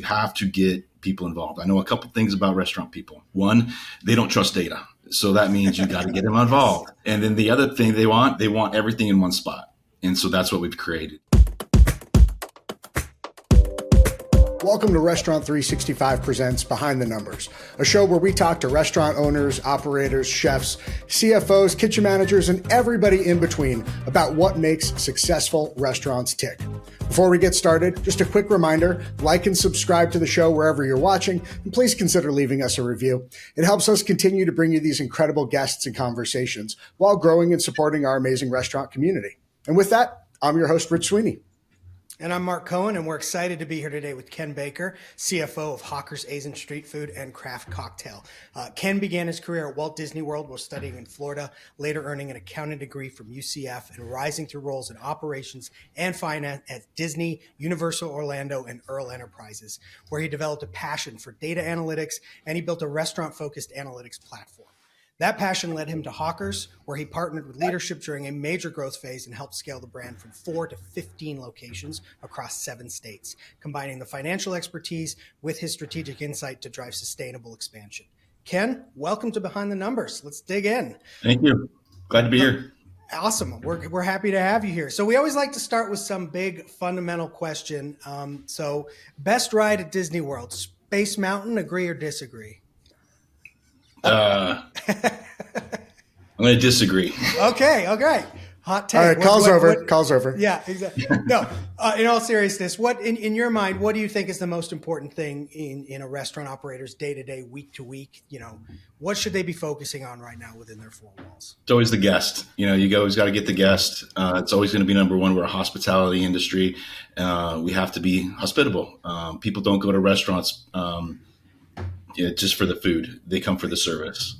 have to get people involved. I know a couple things about restaurant people. One, they don't trust data. So that means you got to get them involved. And then the other thing they want everything in one spot. And so that's what we've created. Welcome to Restaurant 365 Presents Behind the Numbers, a show where we talk to restaurant owners, operators, chefs, CFOs, kitchen managers, and everybody in between about what makes successful restaurants tick. Before we get started, just a quick reminder, like and subscribe to the show wherever you're watching, and please consider leaving us a review. It helps us continue to bring you these incredible guests and conversations while growing and supporting our amazing restaurant community. And with that, I'm your host, Rich Sweeney. And I'm Marc Cohen, and we're excited to be here today with Ken Baker, CFO of Hawker's Asian Street Food and Kraft Cocktail. Ken began his career at Walt Disney World while studying in Florida, later earning an accounting degree from UCF and rising through roles in operations and finance at Disney, Universal Orlando, and Earl Enterprises, where he developed a passion for data analytics, and he built a restaurant-focused analytics platform. That passion led him to Hawker's, where he partnered with leadership during a major growth phase and helped scale the brand from 4 to 15 locations across 7 states, combining the financial expertise with his strategic insight to drive sustainable expansion. Ken, welcome to Behind the Numbers. Let's dig in. Thank you. Glad to be here. Awesome. We're happy to have you here. So we always like to start with some big fundamental question. So best ride at Disney World, Space Mountain, agree or disagree? I'm going to disagree. Okay. Hot take. All right, call's over. Yeah, exactly. No, in all seriousness, what in your mind, what do you think is the most important thing in a restaurant operator's day-to-day, week-to-week? What should they be focusing on right now within their 4 walls? It's always the guest. You always got to get the guest. It's always going to be number one. We're a hospitality industry. We have to be hospitable. People don't go to restaurants just for the food. They come for the service.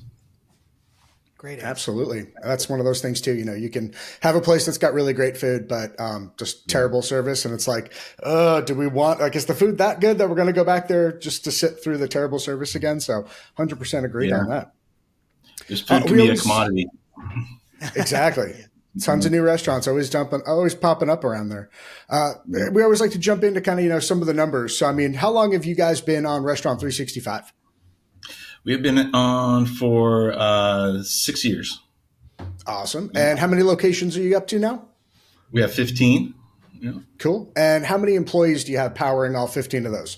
Great. Absolutely. That's one of those things too. You can have a place that's got really great food, but just terrible service. And it's like, do we want, is the food that good that we're going to go back there just to sit through the terrible service again? So 100% agreed on that. This food can be a commodity. Exactly. Tons of new restaurants always popping up around there. We always like to jump into kind of, some of the numbers. So, how long have you guys been on Restaurant 365? We've been on for 6 years. Awesome. And how many locations are you up to now? We have 15. Yeah. Cool. And how many employees do you have powering all 15 of those?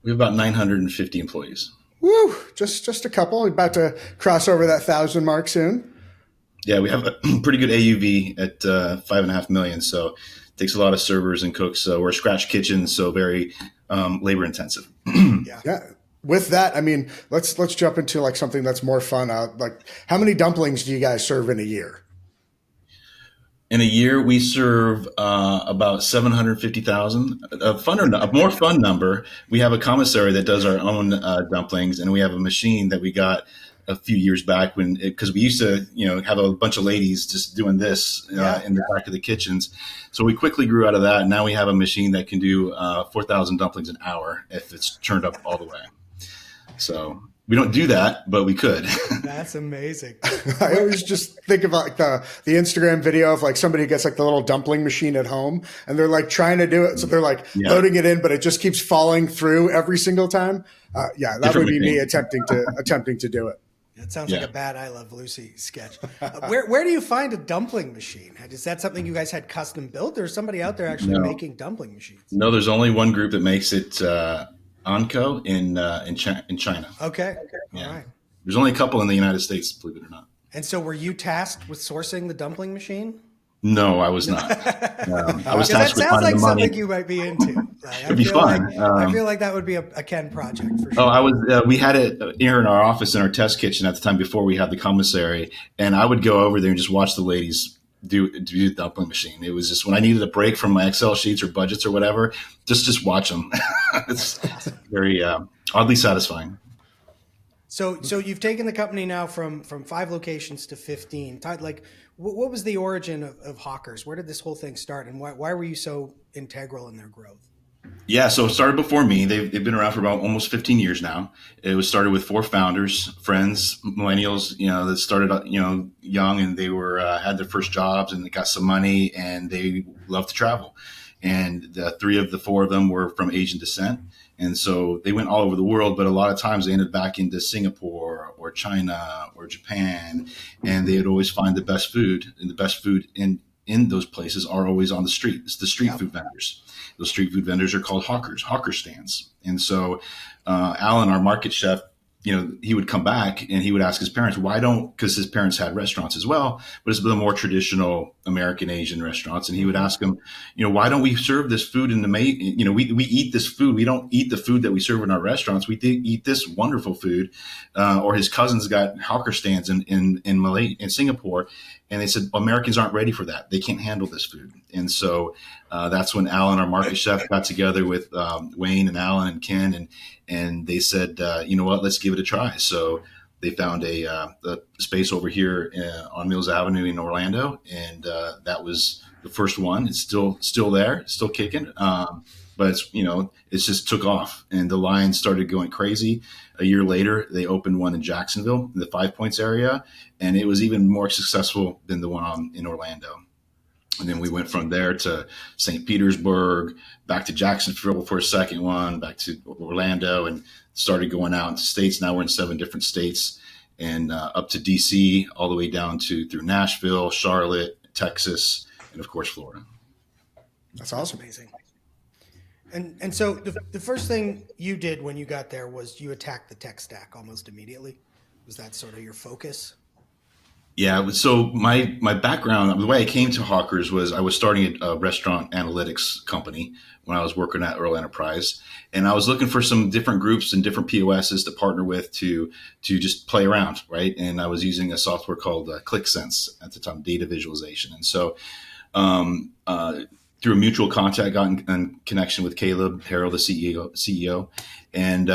We have about 950 employees. Woo! Just a couple. We're about to cross over that 1,000 mark soon. Yeah, we have a pretty good AUV at $5.5 million. So it takes a lot of servers and cooks. So we're a scratch kitchen, so very labor intensive. Yeah. With that, let's jump into something that's more fun. How many dumplings do you guys serve in a year? In a year, we serve about 750,000. A more fun number. We have a commissary that does our own dumplings, and we have a machine that we got a few years back because we used to, have a bunch of ladies just doing this in the back of the kitchens. So we quickly grew out of that. And now we have a machine that can do 4,000 dumplings an hour if it's turned up all the way. So we don't do that, but we could. That's amazing. I always just think of the Instagram video of somebody gets the little dumpling machine at home and they're trying to do it. So they're loading it in, but it just keeps falling through every single time. That would be me attempting to do it. It sounds like a bad I Love Lucy sketch. Where do you find a dumpling machine? Is that something you guys had custom built, or is somebody out there actually making dumpling machines? No, there's only one group that makes it, Onco in China. Okay. Yeah. All right. There's only a couple in the United States, believe it or not. And so were you tasked with sourcing the dumpling machine? No, I was not. I was tasked with finding the money. That sounds like something you might be into. It'd be fun. I feel like that would be a Ken project for sure. We had it here in our office in our test kitchen at the time before we had the commissary, and I would go over there and just watch the ladies do the dumpling machine. It was just when I needed a break from my Excel sheets or budgets or whatever, just watch them. It's very oddly satisfying. So you've taken the company now from 5 locations to 15. What was the origin of Hawker's? Where did this whole thing start, and why were you so integral in their growth? Yeah, so it started before me. They've been around for about almost 15 years now. It was started with 4 founders, friends, millennials, that started, young, and they were had their first jobs and they got some money and they loved to travel. And 3 of the 4 of them were from Asian descent. And so they went all over the world, but a lot of times they ended back into Singapore or China or Japan, and they would always find the best food, and the best food in those places are always on the street. It's the street Yep. food vendors. Those street food vendors are called hawker stands. And so Alan, our market chef, he would come back and he would ask his parents, why don't, because his parents had restaurants as well, but it's the more traditional American Asian restaurants. And he would ask them, why don't we serve this food in the we eat this food. We don't eat the food that we serve in our restaurants. We eat this wonderful food. Or his cousins got hawker stands in Singapore. And they said, Americans aren't ready for that. They can't handle this food. And so that's when Alan, our market chef, got together with Wayne and Alan and Ken, and they said, you know what, let's give it a try. So they found a space over here on Mills Avenue in Orlando, and that was the first one. It's still there, still kicking. But it just took off, and the line started going crazy. A year later, they opened one in Jacksonville, in the Five Points area, and it was even more successful than the one in Orlando. And then we went from there to St. Petersburg, back to Jacksonville for a second one, back to Orlando, and started going out into states. Now we're in 7 different states, and up to DC, all the way down through Nashville, Charlotte, Texas, and of course Florida. That's awesome. Amazing. And so the first thing you did when you got there was you attacked the tech stack almost immediately. Was that sort of your focus? Yeah. So my background, the way I came to Hawkers was I was starting a restaurant analytics company when I was working at Earl Enterprise, and I was looking for some different groups and different POSs to partner with to just play around, right? And I was using a software called ClickSense at the time, data visualization, and so. Through a mutual contact, got in connection with Caleb Harrell, the CEO, and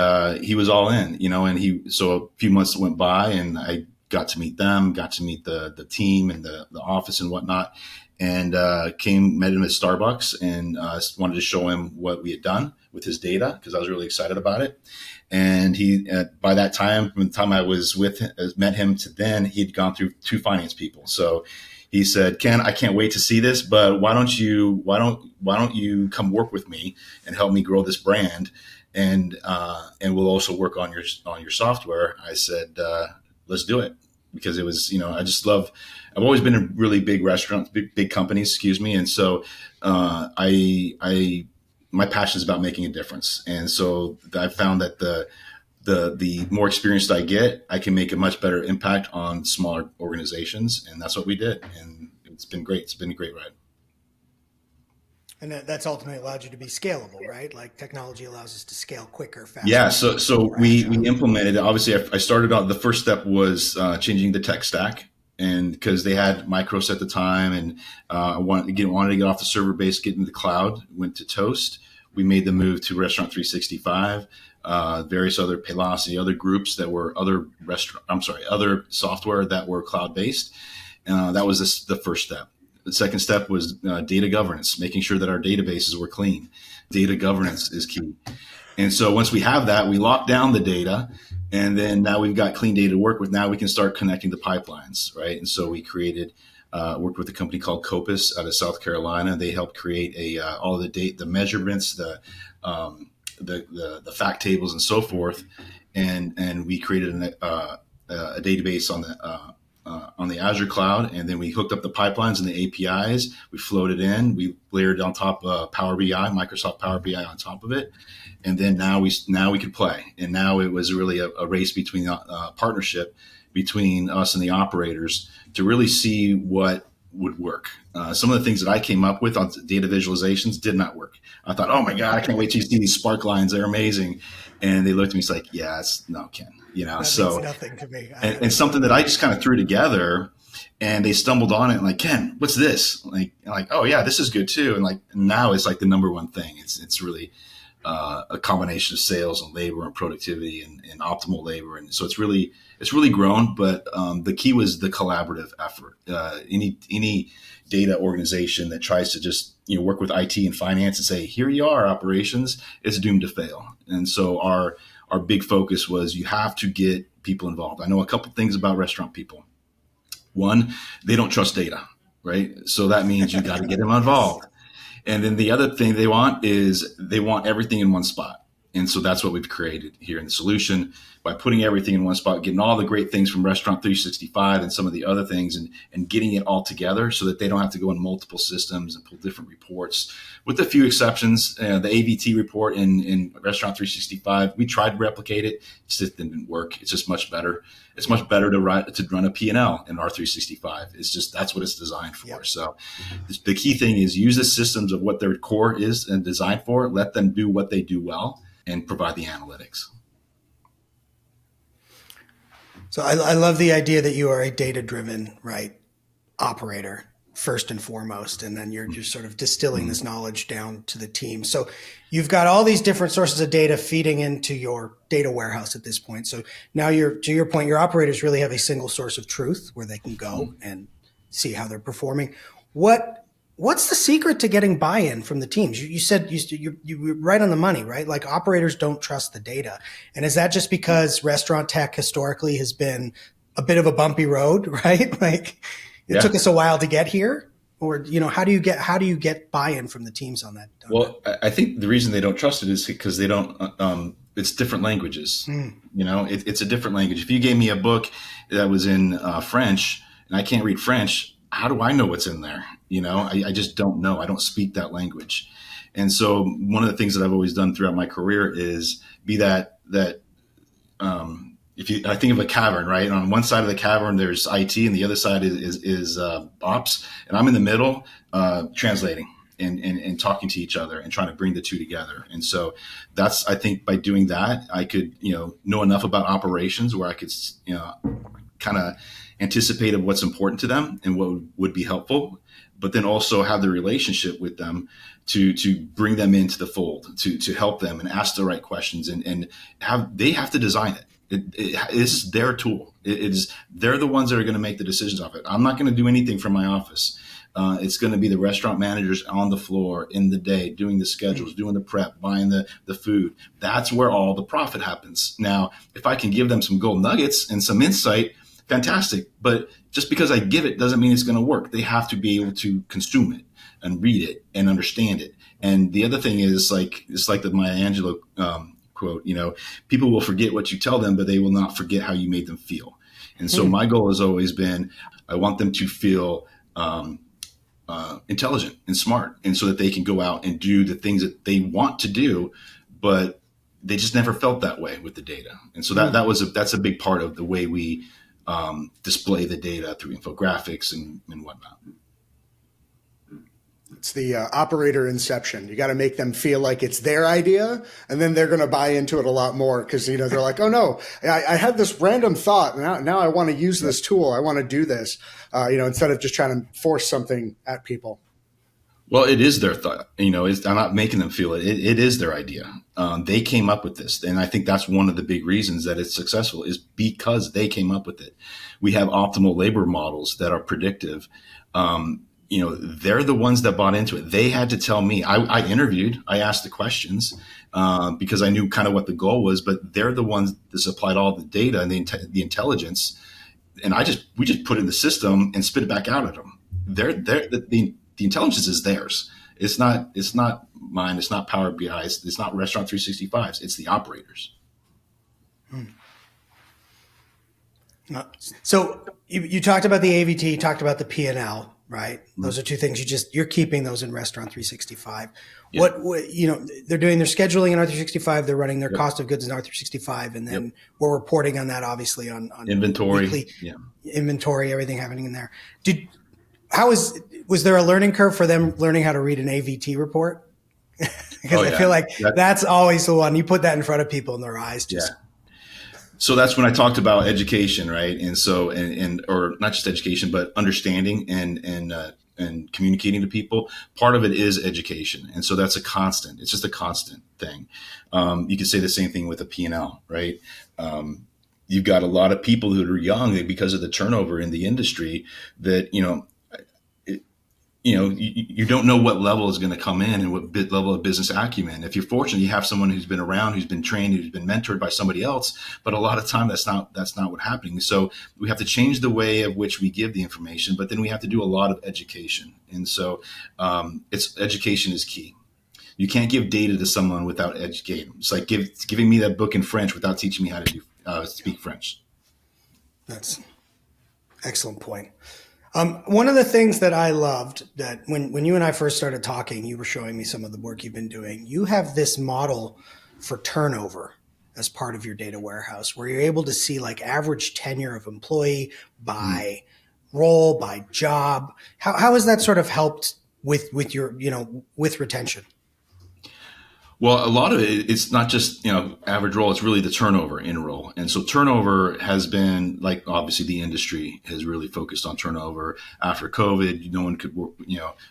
he was all in, and so a few months went by, and I got to meet them, got to meet the team and the office and whatnot, and met him at Starbucks, and wanted to show him what we had done with his data, because I was really excited about it. And he, by that time, from the time I was met him to then, he'd gone through 2 finance people. So he said, Ken, I can't wait to see this, but why don't you come work with me and help me grow this brand, and we'll also work on your software. I said, let's do it, because it was, I've always been in really big restaurants, big companies, excuse me. And so my passion is about making a difference. And so I found that the more experienced I get, I can make a much better impact on smaller organizations. And that's what we did. And it's been great. It's been a great ride. And that's ultimately allowed you to be scalable, right? Like technology allows us to scale quicker, faster. Yeah. So we implemented, obviously I started out, the first step was changing the tech stack. And because they had Micros at the time, and wanted to get off the server base, get into the cloud, went to Toast. We made the move to Restaurant 365. Various other Paylocity, other groups that were other software that were cloud based. That was the first step. The second step was data governance, making sure that our databases were clean. Data governance is key. And so once we have that, we lock down the data, and then now we've got clean data to work with. Now we can start connecting the pipelines, right? And so we worked with a company called Copus out of South Carolina. They helped create all of the measurements, the fact tables and so forth, and we created a database on the Azure cloud, and then we hooked up the pipelines and the APIs. We floated in, we layered on top Power BI, Microsoft Power BI on top of it, and then now we could play. And now it was really a race between partnership between us and the operators to really see what would work. Some of the things that I came up with on data visualizations did not work. I thought, oh my God, I can't wait till you see these spark lines. They're amazing. And they looked at me, it's like, yeah, no, Ken, that so means nothing to me. and something that I just kind of threw together, and they stumbled on it and like, Ken, what's this? Like, oh yeah, this is good too. And like, now it's like the number one thing. It's really a combination of sales and labor and productivity and optimal labor. And so it's really grown, but the key was the collaborative effort. Any data organization that tries to just work with IT and finance and say, here you are, operations, it's doomed to fail. And so our big focus was, you have to get people involved. I know a couple things about restaurant people. One, they don't trust data, right? So that means you got to get them involved. And then the other thing they want is they want everything in one spot. And so that's what we've created here in the solution by putting everything in one spot, getting all the great things from Restaurant 365 and some of the other things, and getting it all together so that they don't have to go in multiple systems and pull different reports. With a few exceptions, the AVT report in Restaurant 365, we tried to replicate it. It just didn't work. It's just much better. It's much better to run a P&L in R365. It's just, that's what it's designed for. Yep. So the key thing is use the systems of what their core is and designed for. Let them do what they do well and provide the analytics. So I love the idea that you are a data-driven, right, operator first and foremost, and then you're just sort of distilling this knowledge down to the team. So you've got all these different sources of data feeding into your data warehouse at this point. So now to your point, your operators really have a single source of truth where they can go and see how they're performing. What's the secret to getting buy-in from the teams? You said you were right on the money, right? Like operators don't trust the data. And is that just because restaurant tech historically has been a bit of a bumpy road, right? Like it took us a while to get here, or, how do you get buy-in from the teams on that? Well, I think the reason they don't trust it is because they don't, it's different languages. It's a different language. If you gave me a book that was in French and I can't read French, how do I know what's in there? I just don't know. I don't speak that language. And so one of the things that I've always done throughout my career is be that I think of a cavern, right? And on one side of the cavern, there's IT and the other side is ops. And I'm in the middle, translating and talking to each other and trying to bring the two together. And so I think by doing that, I could, know enough about operations where I could, kind of anticipate of what's important to them and what would be helpful, but then also have the relationship with them to bring them into the fold, to help them and ask the right questions and they have to design it. It is their tool. They're the ones that are going to make the decisions of it. I'm not going to do anything from my office. It's going to be the restaurant managers on the floor in the day, doing the schedules, doing the prep, buying the food. That's where all the profit happens. Now, if I can give them some gold nuggets and some insight, fantastic. But just because I give it doesn't mean it's going to work. They have to be able to consume it and read it and understand it. And the other thing is it's like the Maya Angelou quote, people will forget what you tell them, but they will not forget how you made them feel. And so my goal has always been, I want them to feel intelligent and smart, and so that they can go out and do the things that they want to do, but they just never felt that way with the data. And so that's a big part of the way we display the data through infographics and whatnot. It's the operator inception. You got to make them feel like it's their idea, and then they're going to buy into it a lot more because, they're like, oh, no, I had this random thought. Now I want to use this tool. I want to do this, instead of just trying to force something at people. Well, it is their thought. I'm not making them feel it. It is their idea. They came up with this. And I think that's one of the big reasons that it's successful is because they came up with it. We have optimal labor models that are predictive. They're the ones that bought into it. They had to tell me. I interviewed. I asked the questions because I knew kind of what the goal was. But they're the ones that supplied all the data and the intelligence. And we just put it in the system and spit it back out at them. The intelligence is theirs. It's not mine. It's not Power BI. It's not Restaurant 365. It's the operators. So you talked about the AVT, you talked about the P&L, right? Those are two things you're keeping those in Restaurant 365. Yeah. What they're doing their scheduling in R365, they're running their cost of goods in R365, and then we're reporting on that obviously on inventory, weekly inventory, everything happening in there. Was there a learning curve for them learning how to read an AVT report? Because I feel like that's always the one. You put that in front of people and their eyes just. Yeah. So that's when I talked about education, right? And so, or not just education, but understanding and communicating to people. Part of it is education. And so that's a constant. It's just a constant thing. You could say the same thing with a P&L, right? You've got a lot of people who are young because of the turnover in the industry that, you don't know what level is going to come in and what level of business acumen. If you're fortunate, you have someone who's been around, who's been trained, who's been mentored by somebody else. But a lot of time, that's not what's happening. So we have to change the way of which we give the information, but then we have to do a lot of education. And so education is key. You can't give data to someone without educating them. It's like giving me that book in French without teaching me how to speak French. That's excellent point. One of the things that I loved that when you and I first started talking, you were showing me some of the work you've been doing. You have this model for turnover as part of your data warehouse where you're able to see like average tenure of employee by role, by job. How has that sort of helped with your, with retention? Well, a lot of it's not just, average role. It's really the turnover in role. And so turnover has been like, obviously the industry has really focused on turnover after COVID. No one could work,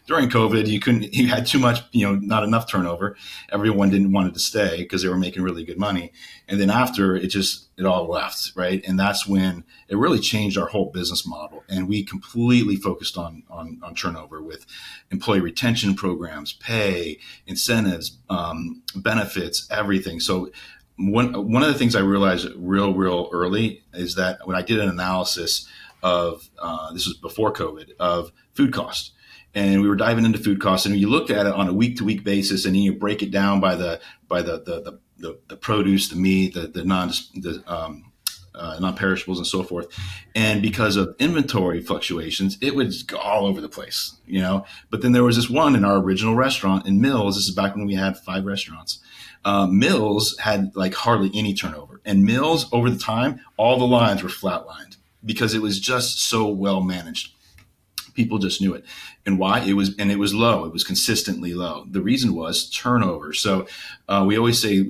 during COVID, you had too much, not enough turnover. Everyone didn't want it to stay because they were making really good money. And then after it all left. Right. And that's when it really changed our whole business model. And we completely focused on turnover with employee retention programs, pay, incentives, benefits, everything. So one of the things I realized real early is that when I did an analysis of, this was before COVID, of food cost. And we were diving into food costs, and you looked at it on a week to week basis, and you break it down by the produce, the meat, the non-perishables and so forth. And because of inventory fluctuations, it would go all over the place, But then there was this one in our original restaurant in Mills. This is back when we had 5 restaurants. Mills had like hardly any turnover. And Mills, over the time, all the lines were flatlined because it was just so well managed. People just knew it. And why? It was low. It was consistently low. The reason was turnover. So we always say,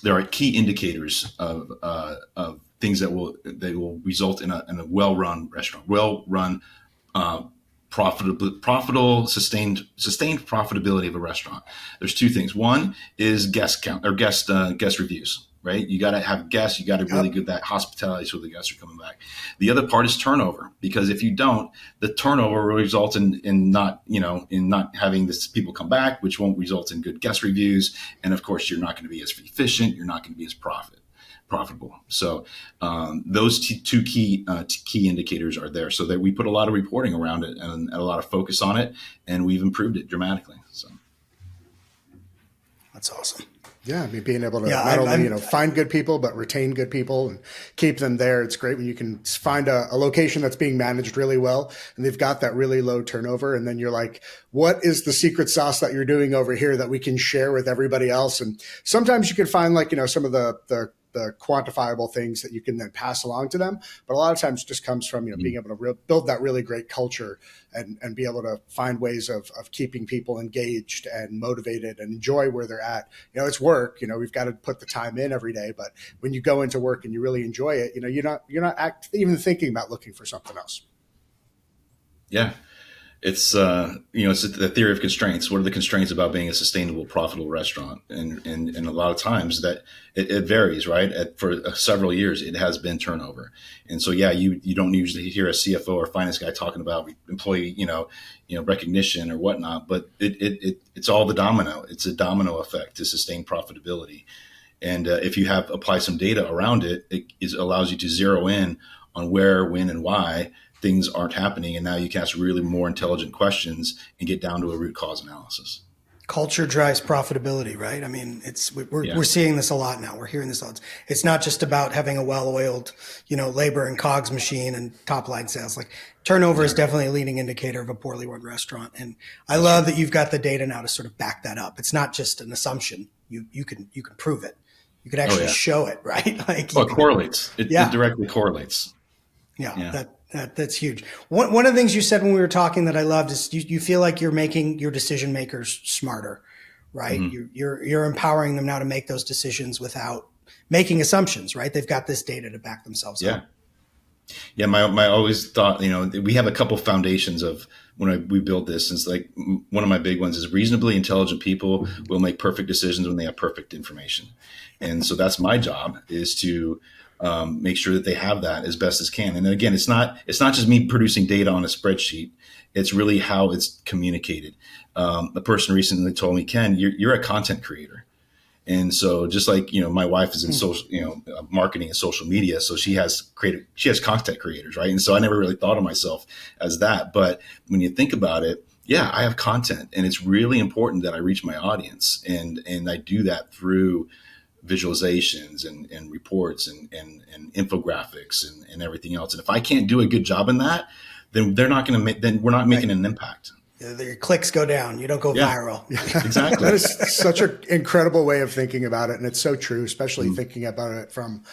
there are key indicators of things that will result in a well-run restaurant, well-run, profitable, sustained profitability of a restaurant. There's 2 things. One is guest count or guest reviews. Right? You got to have guests. You got to really get that hospitality so the guests are coming back. The other part is turnover, because if you don't, the turnover will result in not having this people come back, which won't result in good guest reviews. And of course, you're not going to be as efficient. You're not going to be as profitable. So those 2 key indicators are there, so that we put a lot of reporting around it and a lot of focus on it, and we've improved it dramatically. So that's awesome. Yeah, being able to not only find good people, but retain good people and keep them there. It's great when you can find a location that's being managed really well and they've got that really low turnover. And then you're like, what is the secret sauce that you're doing over here that we can share with everybody else? And sometimes you can find some of the quantifiable things that you can then pass along to them. But a lot of times it just comes from, being able to build that really great culture and be able to find ways of keeping people engaged and motivated and enjoy where they're at. It's work, we've got to put the time in every day, but when you go into work and you really enjoy it, you're not even thinking about looking for something else. Yeah. It's the theory of constraints. What are the constraints about being a sustainable, profitable restaurant? And a lot of times that it varies, right? For several years, it has been turnover. And so, you don't usually hear a CFO or finance guy talking about employee, recognition or whatnot, but it's all the domino. It's a domino effect to sustain profitability. And if you apply some data around it, allows you to zero in on where, when, and why things aren't happening. And now you can ask really more intelligent questions and get down to a root cause analysis. Culture drives profitability, right? I mean, we're seeing this a lot now. We're hearing this a lot. It's not just about having a well-oiled, labor and cogs machine and top line sales. Like turnover is definitely a leading indicator of a poorly run restaurant. And I love that you've got the data now to sort of back that up. It's not just an assumption. You can prove it. You can actually show it, right? Like it correlates. It directly correlates. Yeah. That's huge. One of the things you said when we were talking that I loved is you feel like you're making your decision makers smarter, right? Mm-hmm. You're empowering them now to make those decisions without making assumptions, right? They've got this data to back themselves up. Yeah. My always thought, we have a couple foundations of when we build this. It's like one of my big ones is reasonably intelligent people will make perfect decisions when they have perfect information. And so that's my job, is to make sure that they have that as best as can. And again, it's not just me producing data on a spreadsheet. It's really how it's communicated. A person recently told me, Ken, you're a content creator. And so just like, my wife is in social, marketing and social media. So she has content creators, right? And so I never really thought of myself as that. But when you think about it, Yeah, I have content, and it's really important that I reach my audience, and I do that through visualizations and reports and infographics and everything else. And if I can't do a good job in that, then they're not going to make. Then we're not making an impact. Your clicks go down. You don't go Yeah, viral. exactly. That is such an incredible way of thinking about it, and it's so true, especially thinking about it from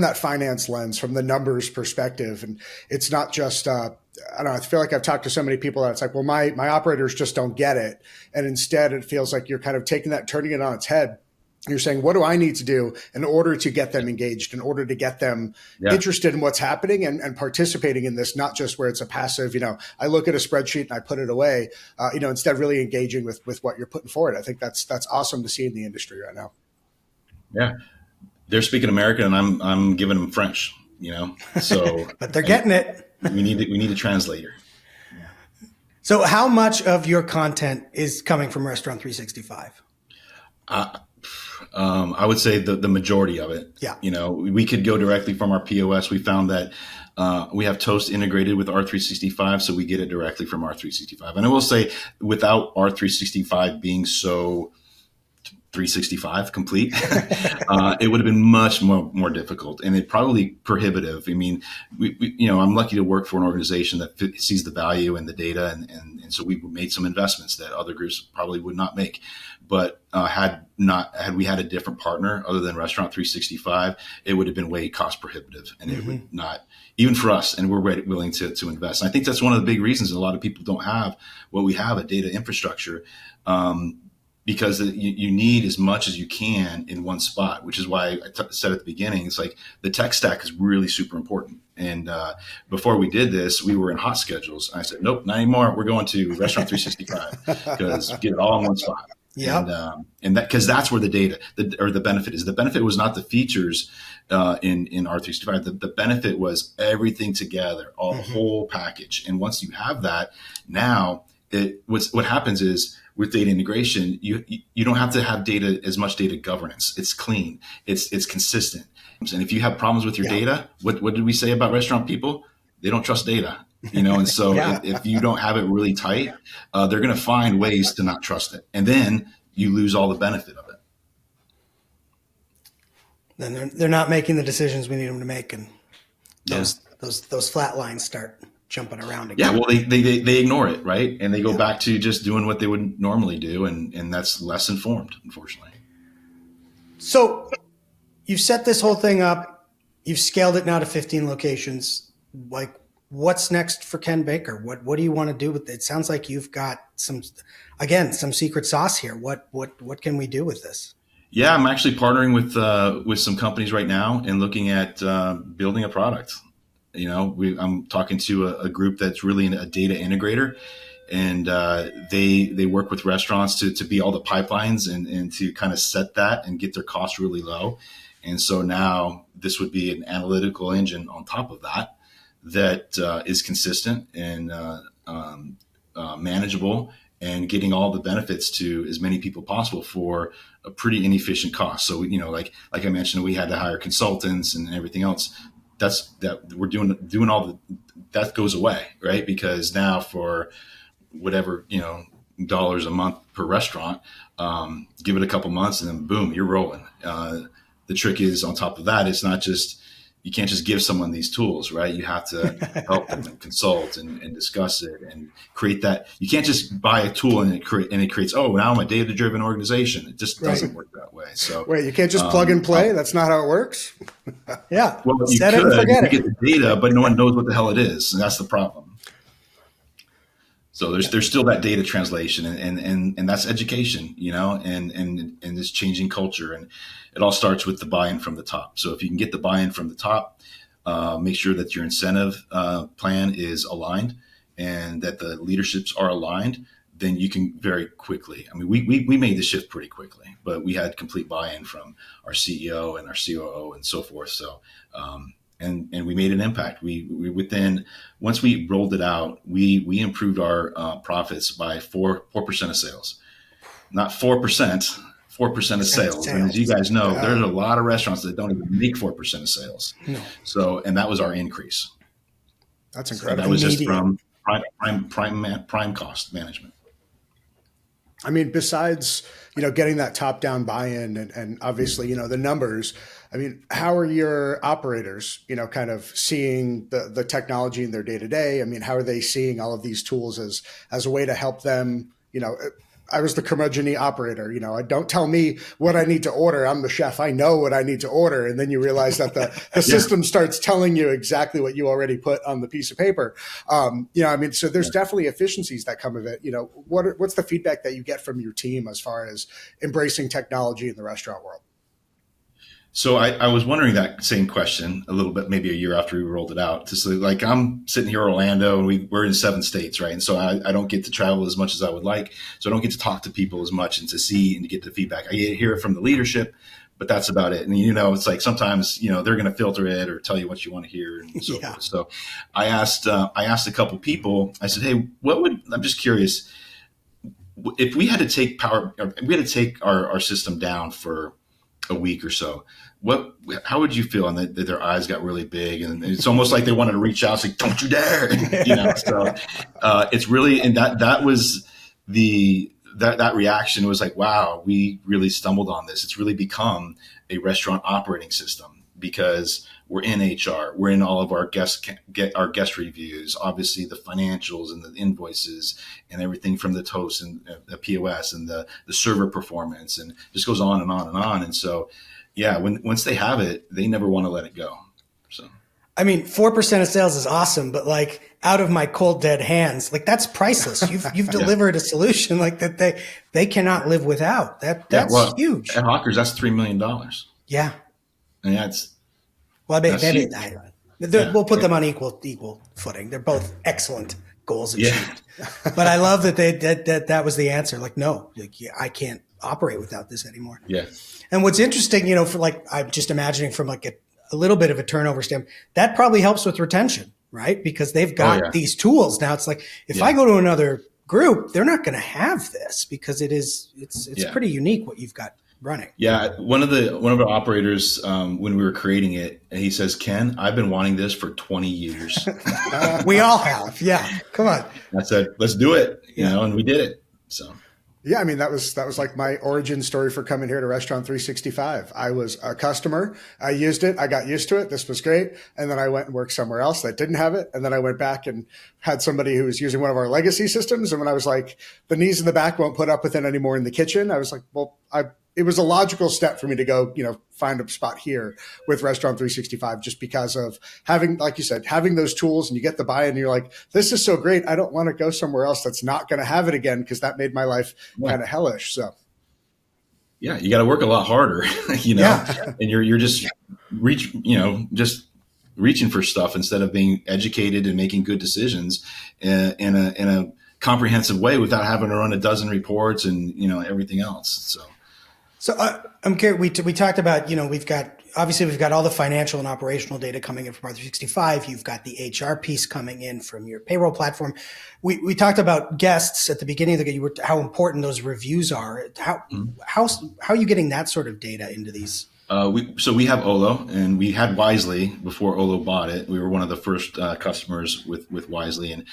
that finance lens, from the numbers perspective. And it's not just I don't know. I feel like I've talked to so many people that it's like, well, my operators just don't get it, and instead it feels like you're kind of taking that, turning it on its head. You're saying, what do I need to do in order to get them engaged, in order to get them interested in what's happening and participating in this, not just where it's a passive, I look at a spreadsheet and I put it away, instead really engaging with what you're putting forward. I think that's awesome to see in the industry right now. Yeah. They're speaking American and I'm giving them French, so but they're getting it. We need a translator. So how much of your content is coming from Restaurant 365? I would say the majority of it. Yeah. We could go directly from our POS. We found that we have Toast integrated with R365, so we get it directly from R365. And I will say, without R365 being so 365 complete, it would have been much more difficult, and it probably prohibitive. I mean, I'm lucky to work for an organization that sees the value in the data, and so we made some investments that other groups probably would not make. But had we had a different partner other than Restaurant 365, it would have been way cost prohibitive, and it would not, even for us. And we're willing to invest. And I think that's one of the big reasons a lot of people don't have what we have, a data infrastructure. Because you need as much as you can in one spot, which is why I said at the beginning, it's like the tech stack is really super important. And before we did this, we were in hot schedules. I said, nope, not anymore. We're going to Restaurant 365 because get it all in one spot. Yeah, and that because that's where the data or the benefit is. The benefit was not the features in R365. The benefit was everything together, the whole package. And once you have that, now what happens is, with data integration, you don't have to have as much data governance. It's clean. It's consistent. And if you have problems with your data, what did we say about restaurant people? They don't trust data, And so if you don't have it really tight, they're going to find ways to not trust it, and then you lose all the benefit of it. Then they're not making the decisions we need them to make, and those flat lines start jumping around again. Yeah, well, they ignore it, right? And they go back to just doing what they would normally do, and that's less informed, unfortunately. So you've set this whole thing up. You've scaled it now to 15 locations. Like, what's next for Ken Baker? What do you want to do with it? It sounds like you've got some secret sauce here. What can we do with this? Yeah, I'm actually partnering with some companies right now and looking at building a product. I'm talking to a group that's really a data integrator, and they work with restaurants to be all the pipelines and to kind of set that and get their costs really low. And so now this would be an analytical engine on top of that is consistent and manageable, and getting all the benefits to as many people possible for a pretty inefficient cost. So, like I mentioned, we had to hire consultants and everything else. That we're doing all that goes away, right? Because now for whatever, dollars a month per restaurant, give it a couple months and then boom, you're rolling. The trick is, on top of that, it's not just, you can't just give someone these tools, right? You have to help them and consult and discuss it and create that. You can't just buy a tool and it creates, oh, now I'm a data-driven organization. It just doesn't work that way. So wait, you can't just plug and play? That's not how it works? Yeah. Well, you Set could. it and forget You it. get the data, but no one knows what the hell it is. And that's the problem. So there's still that data translation, and that's education, and this changing culture, and it all starts with the buy-in from the top. So if you can get the buy-in from the top, make sure that your incentive plan is aligned and that the leaderships are aligned, then you can very quickly. I mean, we made the shift pretty quickly, but we had complete buy-in from our CEO and our COO and so forth. So. And we made an impact. We within, once we rolled it out, we improved our profits by 4% of sales, not 4%, 4% of sales. And as you guys know, there's a lot of restaurants that don't even make 4% of sales. No. So, and that was our increase. That's incredible. So that was just from prime cost management. I mean, besides, getting that top down buy-in and obviously, the numbers, I mean, how are your operators, kind of seeing the technology in their day to day? I mean, how are they seeing all of these tools as a way to help them, I was the curmudgeon operator. Don't tell me what I need to order. I'm the chef. I know what I need to order. And then you realize that the system starts telling you exactly what you already put on the piece of paper. I mean, so there's definitely efficiencies that come of it. What's the feedback that you get from your team as far as embracing technology in the restaurant world? So I was wondering that same question a little bit, maybe a year after we rolled it out. To say, like, I'm sitting here in Orlando, and we're in 7 states, right? And so I don't get to travel as much as I would like. So I don't get to talk to people as much and to see and to get the feedback. I hear it from the leadership, but that's about it. And it's like sometimes they're going to filter it or tell you what you want to hear and so forth. So I asked a couple people. I said, hey, I'm just curious, if we had to take our system down for a week or so, how would you feel? And that their eyes got really big, and it's almost like they wanted to reach out, say, "Don't you dare!" So it's really, and that was that reaction was like, "Wow, we really stumbled on this." It's really become a restaurant operating system because we're in HR, we're in all of our guest reviews, obviously the financials and the invoices and everything from the toast and the POS and the server performance, and just goes on and on and on. And so, yeah, once they have it, they never want to let it go. So, I mean, 4% of sales is awesome, but like out of my cold dead hands, like that's priceless. You've delivered a solution like that they cannot live without. That's huge. At Hawkers, that's $3 million. Yeah. And that's, well, we'll put them on equal footing. They're both excellent goals achieved. But I love that that was the answer. Like, no, I can't operate without this anymore. Yeah. And what's interesting, for like, I'm just imagining from like a little bit of a turnover standpoint, that probably helps with retention, right? Because they've got these tools now. It's like, if I go to another group, they're not going to have this because it's pretty unique what you've got running. Yeah. One of our operators, when we were creating it, he says, Ken, I've been wanting this for 20 years. We all have. Yeah. Come on. I said, let's do it, and we did it. So. Yeah, I mean, that was like my origin story for coming here to Restaurant 365. I was a customer. I used it. I got used to it. This was great. And then I went and worked somewhere else that didn't have it. And then I went back and had somebody who was using one of our legacy systems. And when I was like, the knees and the back won't put up with it anymore in the kitchen, I was like, well, it was a logical step for me to go, find a spot here with Restaurant 365, just because of having, like you said, having those tools, and you get the buy-in and you're like, this is so great. I don't want to go somewhere else that's not going to have it again, because that made my life kind of hellish. So. Yeah. You got to work a lot harder, and you're just reaching for stuff instead of being educated and making good decisions in a comprehensive way without having to run a dozen reports and, everything else. So I'm curious, we talked about, we've got all the financial and operational data coming in from R365. You've got the HR piece coming in from your payroll platform. We talked about guests at the beginning of the how important those reviews are. How are you getting that sort of data into these? We have Olo, and we had Wisely before Olo bought it. We were one of the first customers with Wisely, and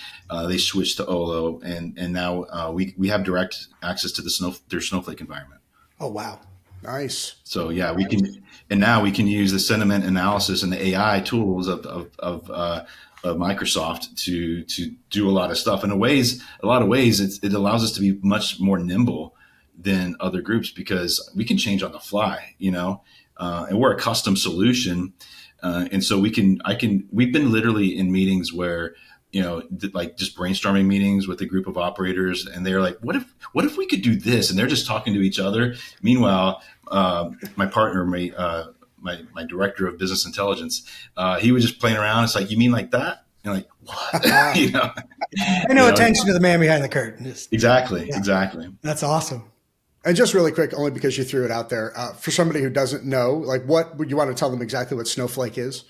they switched to Olo, and now we have direct access to their Snowflake environment. Oh, wow. Nice. So yeah, we can use the sentiment analysis and the AI tools of Microsoft to do a lot of stuff. In a lot of ways, it allows us to be much more nimble than other groups, because we can change on the fly, and we're a custom solution. And so we've been literally in meetings where, like just brainstorming meetings with a group of operators, and they're like, what if we could do this? And they're just talking to each other. Meanwhile, my partner, my director of business intelligence, he was just playing around. It's like, you mean like that? And like, what? I know, attention to the man behind the curtain. Exactly. That's awesome. And just really quick, only because you threw it out there, for somebody who doesn't know, like, what would you want to tell them exactly what Snowflake is?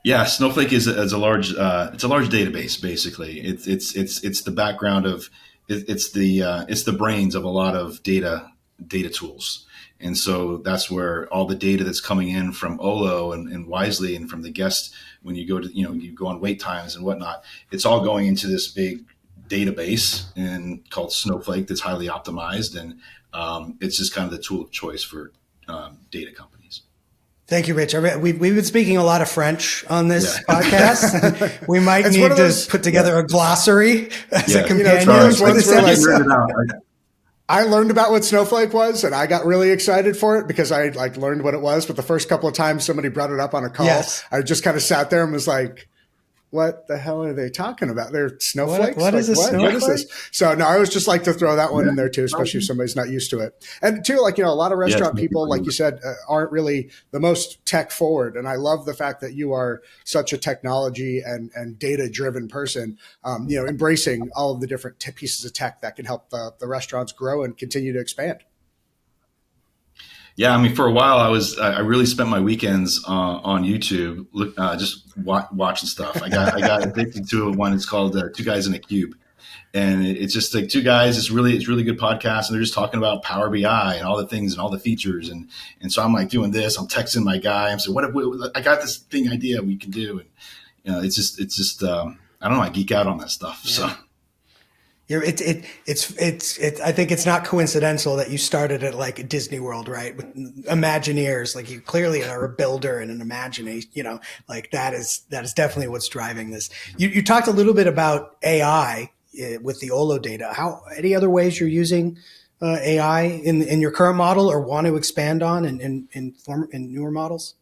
Yeah, Snowflake is a large database. Basically, it's the background of it's the brains of a lot of data tools, And so that's where all the data that's coming in from Olo and Wisely and from the guests, when you go to, you go on wait times and whatnot, it's all going into this big database and called Snowflake that's highly optimized. And it's just kind of the tool of choice for data companies. Thank you, Rich. We've been speaking a lot of French on this podcast. We might It's need one of to those- put together a glossary as a Yeah. companion sorry, for this where, like, episode. I learned about what Snowflake was, and I got really excited for it because I learned what it was. But the first couple of times somebody brought it up on a call, Yes. I just kind of sat there and was like, "What the hell are they talking about? They're snowflakes? What is a What is snowflake? this?" So no, I always just like to throw that one in there too, especially if somebody's not used to it. And too, a lot of restaurant people, like you said, aren't really the most tech forward. And I love the fact that you are such a technology and data driven person. Embracing all of the different pieces of tech that can help the restaurants grow and continue to expand. Yeah, I mean, for a while, I really spent my weekends on YouTube, just watching stuff. I got addicted to one. It's called Two Guys in a Cube, and it's just like two guys. It's really good podcast, and they're just talking about Power BI and all the things and all the features. And so I'm like doing this. I'm texting my guy. I'm saying, what I got this thing idea we can do, and it's just I don't know. I geek out on that stuff. Yeah. So. I think it's not coincidental that you started at like Disney World, right? With Imagineers, like you clearly are a builder and an imagination, like that is definitely what's driving this. You talked a little bit about AI with the Olo data. Any other ways you're using AI in your current model or want to expand on in newer models?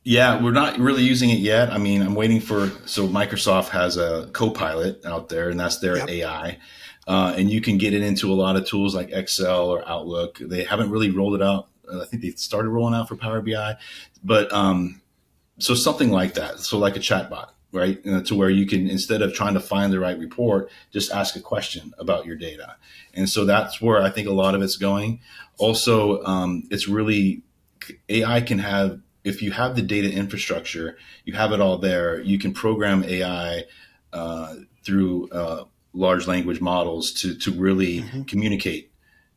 Yeah, we're not really using it yet. I mean, I'm waiting so Microsoft has a Copilot out there, and that's their AI. And you can get it into a lot of tools like Excel or Outlook. They haven't really rolled it out. I think they started rolling out for Power BI, but so something like that. So like a chatbot, right? To where you can, instead of trying to find the right report, just ask a question about your data. And so that's where I think a lot of it's going. Also, it's really, AI can have, if you have the data infrastructure, you have it all there, you can program AI through large language models to really communicate,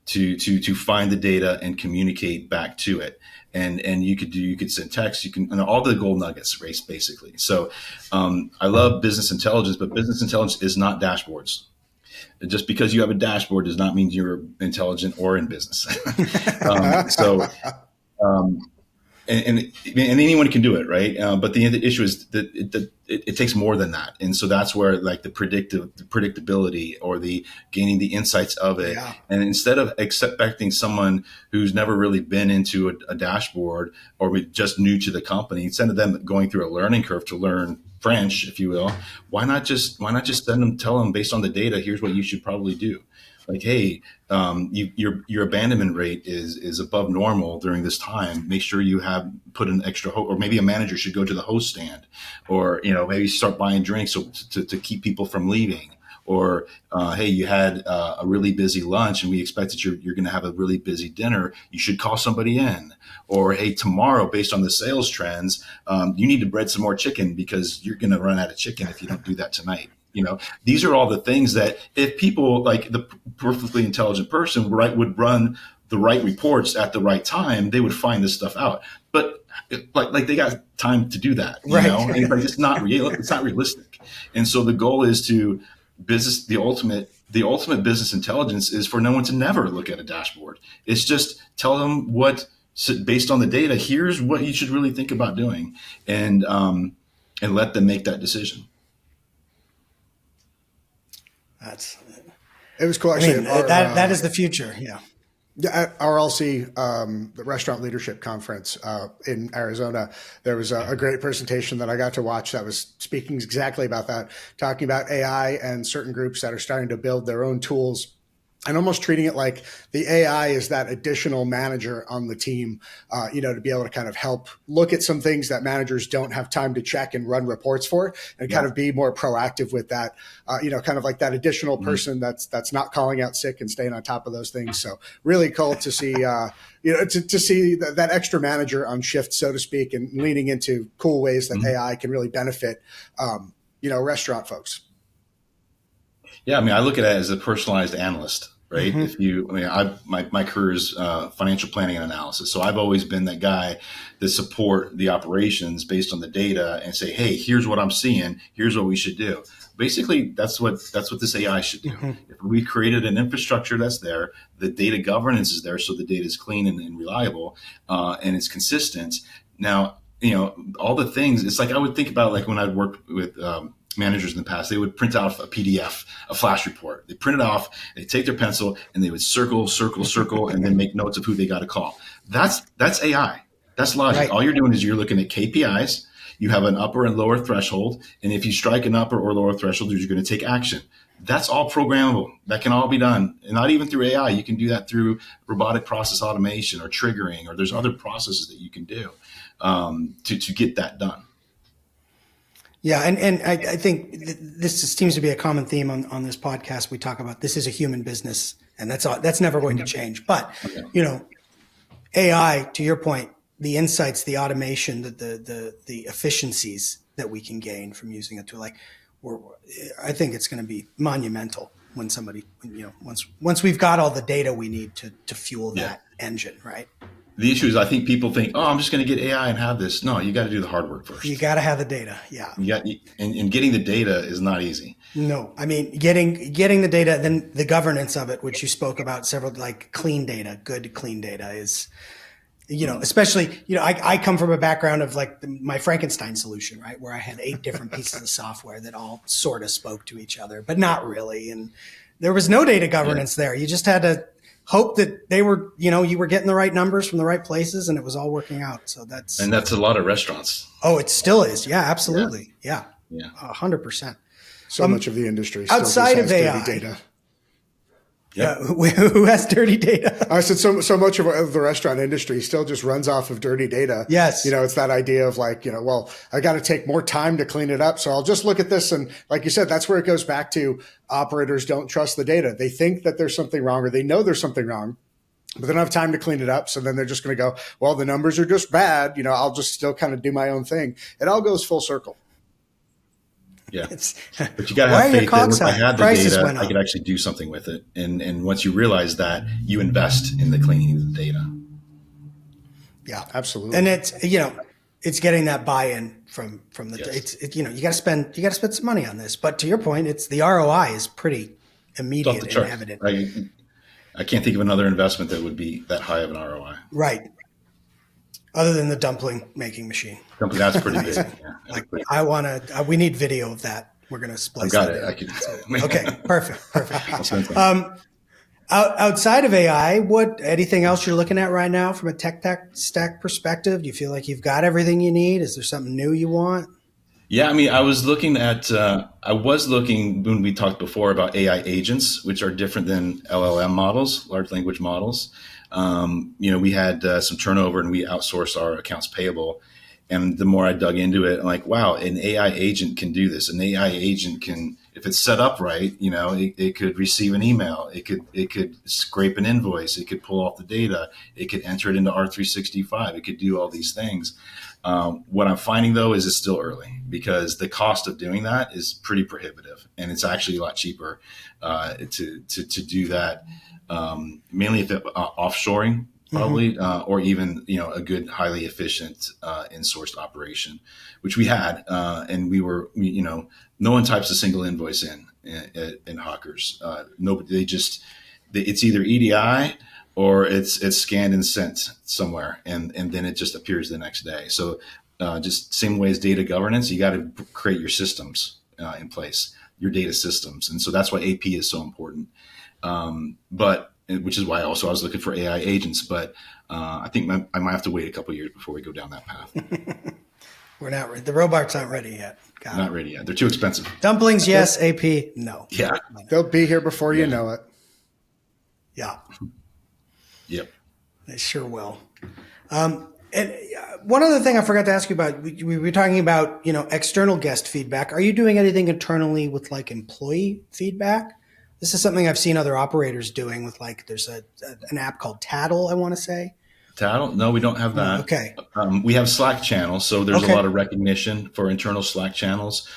to find the data and communicate back to it. And you could send text, and all the gold nuggets race basically. So I love business intelligence, but business intelligence is not dashboards. Just because you have a dashboard does not mean you're intelligent or in business. And anyone can do it, right? But the issue is that it takes more than that, and so that's where like the predictability or the gaining the insights of it. Yeah. And instead of expecting someone who's never really been into a dashboard or just new to the company, instead of them going through a learning curve to learn French, if you will, why not just tell them based on the data, here's what you should probably do. Like, hey, your abandonment rate is above normal during this time. Make sure you have put an extra or maybe a manager should go to the host stand, or maybe start buying drinks to keep people from leaving. Or hey, you had a really busy lunch, and we expect that you're going to have a really busy dinner. You should call somebody in. Or hey, tomorrow, based on the sales trends, you need to bread some more chicken because you're going to run out of chicken if you don't do that tonight. These are all the things that if people like the perfectly intelligent person would run the right reports at the right time, they would find this stuff out. But like they got time to do that, right. And it's not real. It's not realistic. And so the goal is the ultimate business intelligence is for no one to never look at a dashboard. It's just tell them based on the data, here's what you should really think about doing, and let them make that decision. It was cool. Actually, that is the future. Yeah. At RLC, the Restaurant Leadership Conference in Arizona, there was a great presentation that I got to watch that was speaking exactly about that, talking about AI and certain groups that are starting to build their own tools and almost treating it like the AI is that additional manager on the team, to be able to kind of help look at some things that managers don't have time to check and run reports for, and kind of be more proactive with that, kind of like that additional person that's not calling out sick and staying on top of those things. So really cool to see, to see that extra manager on shift, so to speak, and leaning into cool ways that AI can really benefit, restaurant folks. Yeah, I mean, I look at it as a personalized analyst. right? If you, I mean, my career is financial planning and analysis. So I've always been that guy that support the operations based on the data and say, hey, here's what I'm seeing. Here's what we should do. Basically, that's what this AI should do. If we created an infrastructure that's there, the data governance is there, so the data is clean and reliable, and it's consistent. Now, all the things. It's like I would think about like when I'd worked with managers in the past, they would print out a PDF, a flash report. They print it off, they take their pencil, and they would circle, and then make notes of who they got to call. That's AI. That's logic. Right. All you're doing is you're looking at KPIs. You have an upper and lower threshold, and if you strike an upper or lower threshold, you're going to take action. That's all programmable. That can all be done, and not even through AI. You can do that through robotic process automation or triggering, or there's other processes that you can do to get that done. Yeah, and I think this seems to be a common theme on this podcast. We talk about this is a human business, and that's never going to change. But AI, to your point, the insights, the automation, the efficiencies that we can gain from using a tool, I think it's going to be monumental when somebody, once we've got all the data we need to fuel that engine, right? The issue is I think people think, oh, I'm just going to get AI and have this. No, you got to do the hard work first. You got to have the data. Yeah. And getting the data is not easy. No, I mean, getting the data, then the governance of it, which you spoke about several, like clean data, good clean data is, especially, I come from a background of like my Frankenstein solution, right? Where I had 8 different pieces of software that all sort of spoke to each other, but not really. And there was no data governance there. You just had to hope that they were, you were getting the right numbers from the right places and it was all working out. So that's a lot of restaurants. Oh, it still is. Yeah, absolutely. Yeah. 100%. So much of the industry still outside just has of AI, dirty data. Yeah, who has dirty data? I said so much of the restaurant industry still just runs off of dirty data. Yes. It's that idea of like, well, I got to take more time to clean it up. So I'll just look at this. And like you said, that's where it goes back to operators don't trust the data. They think that there's something wrong or they know there's something wrong, but they don't have time to clean it up. So then they're just going to go, well, the numbers are just bad. I'll just still kind of do my own thing. It all goes full circle. Yeah, but you got to have faith that if I had the data, I could actually do something with it. And once you realize that, you invest in the cleaning of the data. Yeah, absolutely. And it's it's getting that buy-in from the. Yes. You got to spend some money on this. But to your point, it's the ROI is pretty immediate and evident. I can't think of another investment that would be that high of an ROI. Right. Other than the dumpling making machine. Dumpling, that's pretty big. Yeah, we need video of that. We're going to splice I've got that it. in. Okay, perfect. Outside of AI, anything else you're looking at right now from a tech stack perspective? Do you feel like you've got everything you need? Is there something new you want? Yeah, I mean, I was looking when we talked before about AI agents, which are different than LLM models, large language models. We had some turnover and we outsourced our accounts payable. And the more I dug into it, I'm like, wow, an AI agent can do this. An AI agent can, if it's set up right, it could receive an email. It could scrape an invoice. It could pull off the data. It could enter it into R365. It could do all these things. What I'm finding, though, is it's still early because the cost of doing that is pretty prohibitive. And it's actually a lot cheaper to do that. Mainly if offshoring, probably, or even a good, highly efficient in-sourced operation, which we had, and no one types a single invoice in Hawkers. Nobody. It's either EDI or it's scanned and sent somewhere, and then it just appears the next day. So just same way as data governance, you got to create your systems in place, your data systems, and so that's why AP is so important. Which is why also I was looking for AI agents, but I think I might have to wait a couple of years before we go down that path. We're not ready. The robots aren't ready yet. Not ready yet. They're too expensive. Dumplings, yes. AP, no. Yeah. They'll be here before you know it. Yeah. Yep. They sure will. And one other thing I forgot to ask you about, we were talking about, external guest feedback. Are you doing anything internally with like employee feedback? This is something I've seen other operators doing with there's an app called Tattle, I want to say. Tattle? No, we don't have No, that. okay. We have Slack channels, so there's a Okay. lot of recognition for internal Slack channels,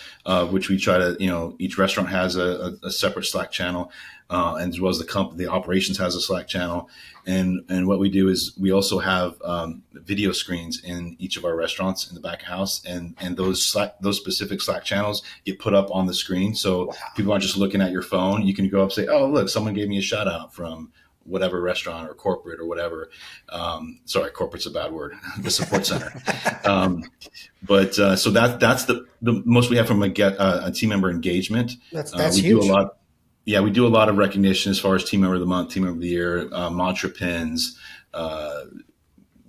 which we try to, each restaurant has a separate Slack channel, and as well as the company, the operations has a Slack channel, and what we do is we also have video screens in each of our restaurants in the back of house, and those specific Slack channels get put up on the screen, so people aren't just looking at your phone. You can go up and say, "Oh, look, someone gave me a shout out from whatever restaurant or corporate or whatever." Sorry, corporate's a bad word. The support center. So that's the most we have from a team member engagement. That's We do a huge. lot. Yeah, we do a lot of recognition as far as team member of the month, team member of the year, mantra pins, a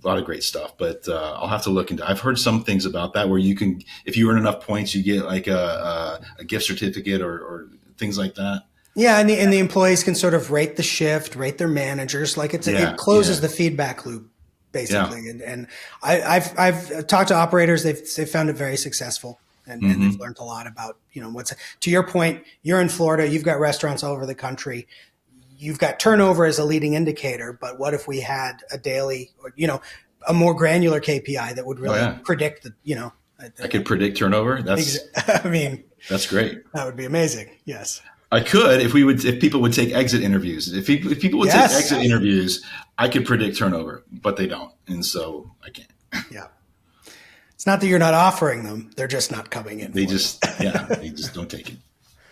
lot of great stuff. But I'll have to look into. I've heard some things about that where you can, if you earn enough points, you get like a gift certificate or things like that. Yeah, and the employees can sort of rate the shift, rate their managers. Like it closes the feedback loop basically. Yeah. And I've talked to operators. They've found it very successful, and they've learned a lot about what's to your point. You're in Florida. You've got restaurants all over the country. You've got turnover as a leading indicator. But what if we had a daily or a more granular KPI that would really predict the I could predict turnover. I mean, that's great. That would be amazing. Yes. I could if people would take exit interviews. If people would take exit interviews, I could predict turnover, but they don't, and so I can't. Yeah, it's not that you're not offering them; they're just not coming in. They just don't take it.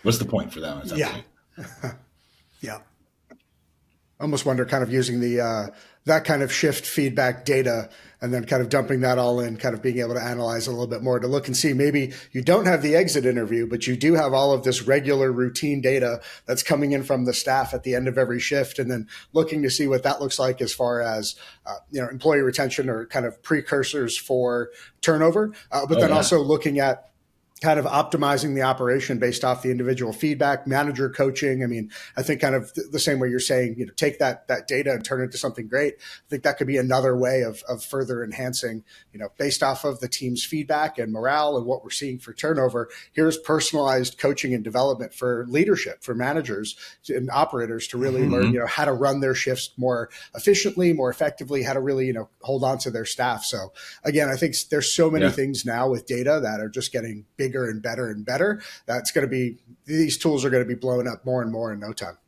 What's the point for them? At that point? Yeah. I almost wonder, kind of using the that kind of shift feedback data and then kind of dumping that all in, kind of being able to analyze a little bit more to look and see maybe you don't have the exit interview, but you do have all of this regular routine data that's coming in from the staff at the end of every shift, and then looking to see what that looks like as far as employee retention or kind of precursors for turnover, but then also looking at kind of optimizing the operation based off the individual feedback, manager coaching. I mean, I think kind of the same way you're saying, take that data and turn it into something great. I think that could be another way of further enhancing, based off of the team's feedback and morale and what we're seeing for turnover. Here's personalized coaching and development for leadership, for managers and operators to really learn, how to run their shifts more efficiently, more effectively, how to really, hold on to their staff. So again, I think there's so many things now with data that are just getting bigger and better and better. These tools are going to be blowing up more and more in no time.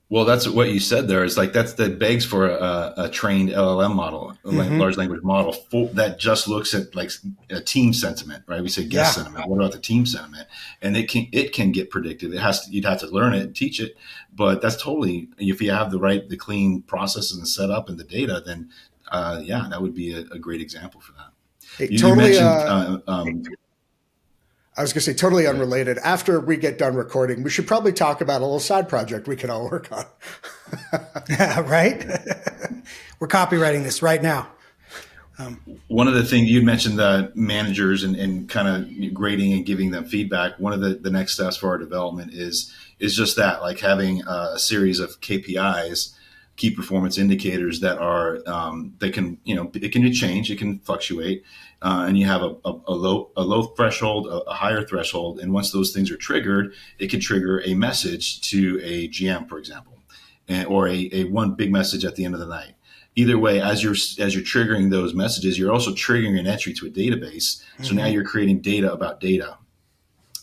Well, that's what you said there. Is like that begs for a trained LLM model, a large language model that just looks at like a team sentiment, right? We say guest sentiment. What about the team sentiment? And it can get predictive. You'd have to learn it and teach it, but that's totally, if you have the clean processes and setup and the data, then that would be a great example for that. You mentioned. I was going to say, totally unrelated. After we get done recording, we should probably talk about a little side project we can all work on. Right? We're copywriting this right now. One of the things you mentioned, the managers and kind of grading and giving them feedback. One of the next steps for our development is just that, like having a series of KPIs, key performance indicators that are they can it can change, it can fluctuate, and you have a low threshold, a higher threshold, and once those things are triggered, it can trigger a message to a GM, for example, or a one big message at the end of the night. Either way, as you're triggering those messages, you're also triggering an entry to a database. So now you're creating data about data.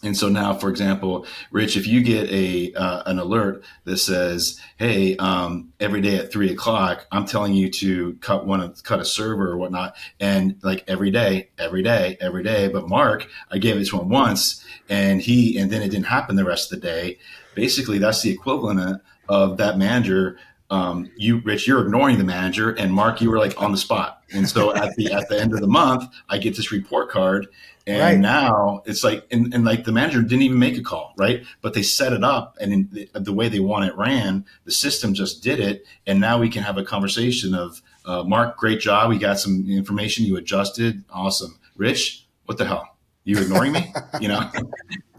And so now, for example, Rich, if you get an alert that says, "Hey, every day at 3:00, I'm telling you to cut a server or whatnot," and like every day, but Mark, I gave it to him once, and then it didn't happen the rest of the day. Basically, that's the equivalent of that manager. Rich, you're ignoring the manager, and Mark, you were like on the spot. And so at the end of the month, I get this report card. And now it's like, and like the manager didn't even make a call, right? But they set it up, and in the way they want it ran, the system just did it. And now we can have a conversation of, Mark, great job. We got some information you adjusted. Awesome. Rich, what the hell? You ignoring me?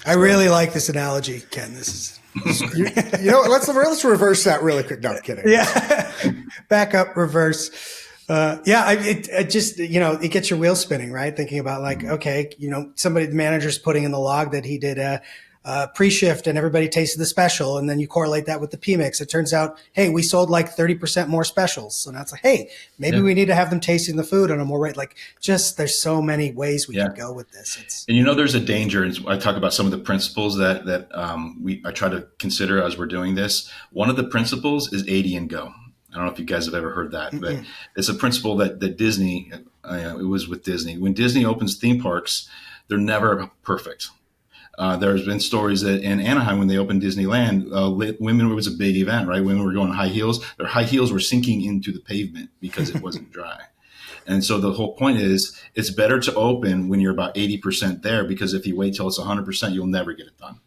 I really like this analogy, Ken. This is let's reverse that really quick. No, I'm kidding. Yeah. Back up, reverse. It just, it gets your wheels spinning, right? Thinking about like, okay, the manager's putting in the log that he did a pre-shift and everybody tasted the special, and then you correlate that with the P-mix. It turns out, hey, we sold like 30% more specials. So now it's like, hey, maybe we need to have them tasting the food on a more like just there's so many ways we could go with this. And there's a danger. And I talk about some of the principles that I try to consider as we're doing this. One of the principles is 80 and go. I don't know if you guys have ever heard that, but it's a principle that Disney, it was with Disney. When Disney opens theme parks, they're never perfect. There's been stories that in Anaheim, when they opened Disneyland, women was a big event, right? Women were going high heels. Their high heels were sinking into the pavement because it wasn't dry. And so the whole point is it's better to open when you're about 80% there, because if you wait till it's 100%, you'll never get it done.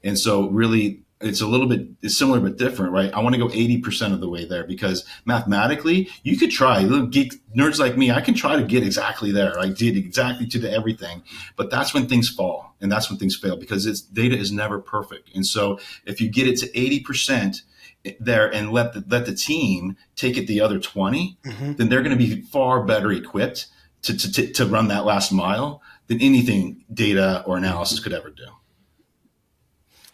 And so really, it's similar but different, right? I want to go 80% of the way there, because mathematically you could try. Little geek nerds like me, I can try to get exactly there. I did exactly to the everything, but that's when things fall and that's when things fail, because data is never perfect. And so if you get it to 80% there and let the team take it the other 20, then they're going to be far better equipped to run that last mile than anything data or analysis could ever do.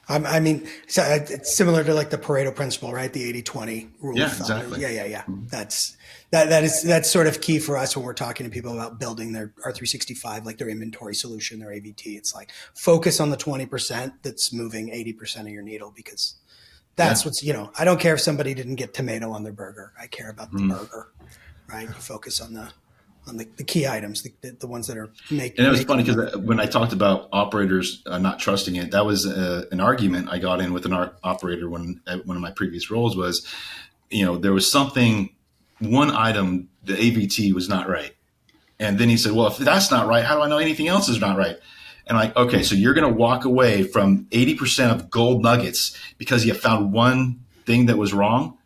I mean, so it's similar to like the Pareto principle, right? The 80-20 rule. Yeah, of thumb. exactly. Yeah. That's sort of key for us when we're talking to people about building their R365, like their inventory solution, their AVT. It's like focus on the 20% that's moving 80% of your needle, because that's what's, I don't care if somebody didn't get tomato on their burger. I care about the burger, right? You focus on the key items, the ones that are making. And it was funny because when I talked about operators not trusting it, that was an argument I got in with an operator at one of my previous roles was, there was one item, the AVT was not right. And then he said, well, if that's not right, how do I know anything else is not right? And okay, so you're going to walk away from 80% of gold nuggets because you found one thing that was wrong?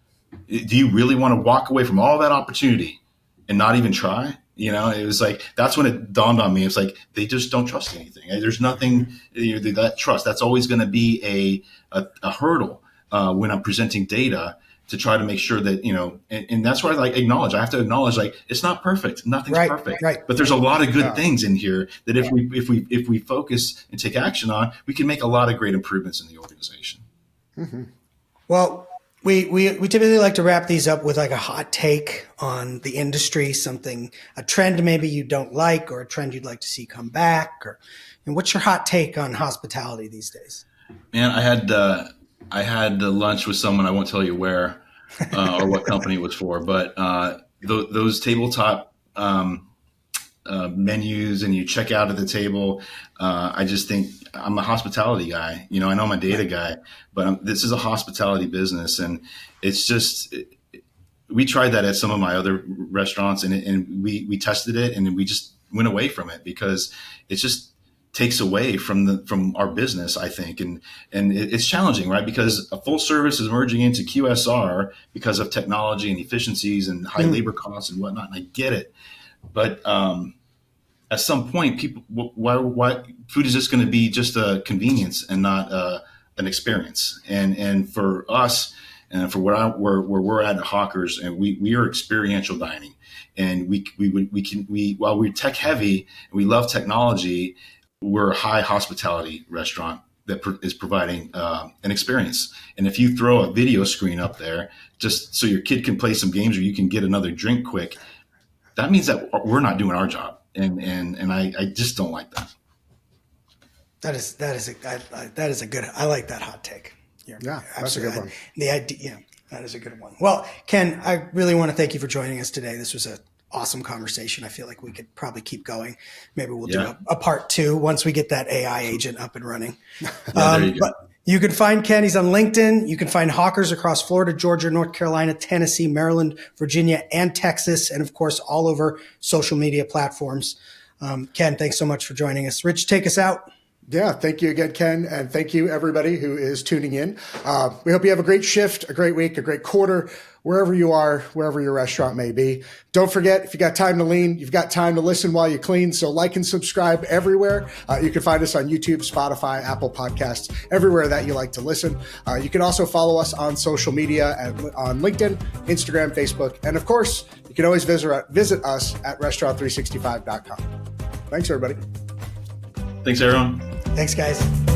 Do you really want to walk away from all that opportunity and not even try? It was like, that's when it dawned on me. It's like, they just don't trust anything. There's nothing that trust. That's always going to be a hurdle when I'm presenting data to try to make sure that, and that's why I have to acknowledge, it's not perfect. Nothing's perfect, but there's a lot of good things in here that if we focus and take action on, we can make a lot of great improvements in the organization. Mm-hmm. Well, we typically like to wrap these up with like a hot take on the industry, a trend maybe you don't like, or a trend you'd like to see come back, and what's your hot take on hospitality these days? Man, I had lunch with someone, I won't tell you where or what company it was for, but those tabletop menus and you check out at the table, I just think I'm a hospitality guy. I know I'm a data guy, but this is a hospitality business. And it's just, we tried that at some of my other restaurants and we tested it and we just went away from it because it just takes away from our business, I think. And it's challenging, right? Because a full service is merging into QSR because of technology and efficiencies and high labor costs and whatnot. And I get it. But at some point, people, why food is just going to be just a convenience and not an experience. And for us, and for where we're at Hawkers, and we are experiential dining, and we while we're tech heavy and we love technology, we're a high hospitality restaurant that is providing an experience. And if you throw a video screen up there just so your kid can play some games or you can get another drink quick, that means that we're not doing our job. And I just don't like that. That is a good. I like that hot take. Yeah, that's a good one. The idea, that is a good one. Well, Ken, I really want to thank you for joining us today. This was an awesome conversation. I feel like we could probably keep going. Maybe we'll do a part 2 once we get that AI agent up and running. There you go. But you can find Ken. He's on LinkedIn. You can find Hawkers across Florida, Georgia, North Carolina, Tennessee, Maryland, Virginia, and Texas, and of course, all over social media platforms. Ken, thanks so much for joining us. Rich, take us out. Yeah, thank you again, Ken, and thank you everybody who is tuning in. We hope you have a great shift, a great week, a great quarter, wherever you are, wherever your restaurant may be. Don't forget, if you got time to lean, you've got time to listen while you clean. So like and subscribe everywhere. You can find us on YouTube, Spotify, Apple Podcasts, everywhere that you like to listen. You can also follow us on social media on LinkedIn, Instagram, Facebook, and of course, you can always visit us at restaurant365.com. Thanks, everybody. Thanks, everyone. Thanks, guys.